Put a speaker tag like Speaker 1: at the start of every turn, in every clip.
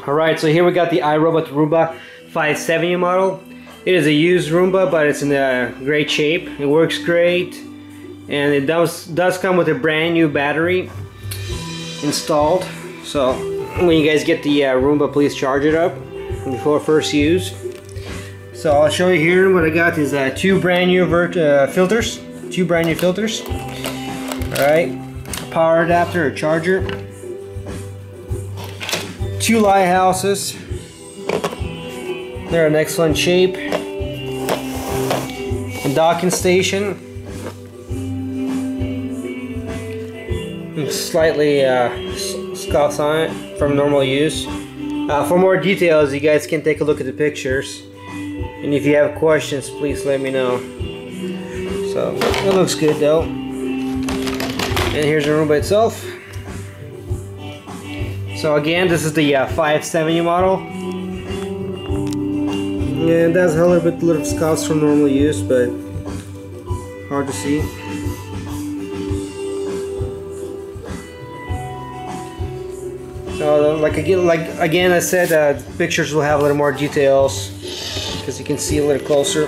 Speaker 1: Alright, so here we got the iRobot Roomba 570 model. It is a used Roomba, but it's in a great shape. It works great, and it does come with a brand new battery installed. So when you guys get the Roomba, please charge it up before first use. So I'll show you here what I got is two brand new filters. Alright, a power adapter, a charger, two lighthouses. They're in excellent shape. A docking station. Slightly scuffs on it from normal use. For more details, you guys can take a look at the pictures. And if you have questions, please let me know. So, it looks good though. And here's the Roomba itself. So again, this is the 570 model. And it does have a little scuffs from normal use, but hard to see. So like again I said, pictures will have a little more details because you can see a little closer.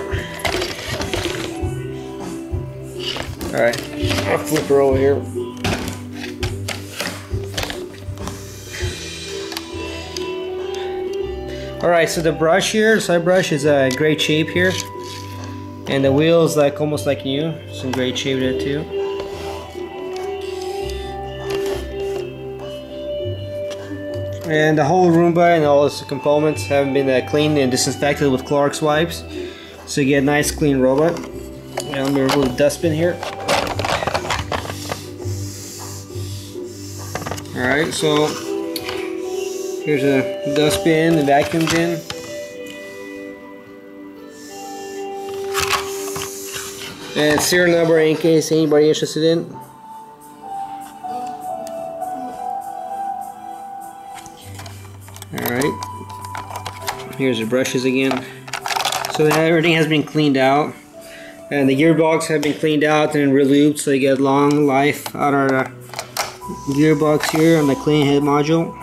Speaker 1: Alright, I'll flip her over here. Alright, so the brush here, the side brush is a great shape here. And the wheels almost like new. It's in great shape there too. And the whole Roomba and all its components have been cleaned and disinfected with Clorox wipes. So you get a nice clean robot. Now let me remove the dustbin here. Alright, so here's a dustbin, the vacuum bin. And serial number in case anybody interested in. Alright. Here's the brushes again. So everything has been cleaned out. And the gearbox have been cleaned out and re-lubed, so you get long life out of the gearbox here on the clean head module.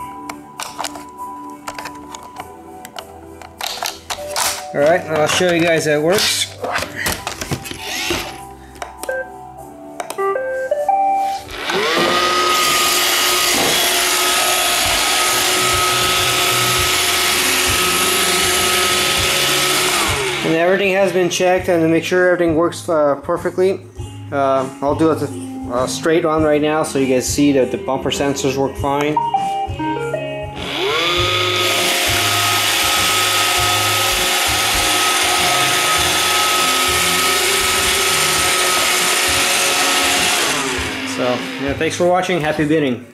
Speaker 1: Alright, I'll show you guys how it works. And everything has been checked, and to make sure everything works perfectly, I'll do it a straight run right now so you guys see that the bumper sensors work fine. So, yeah, thanks for watching. Happy bidding.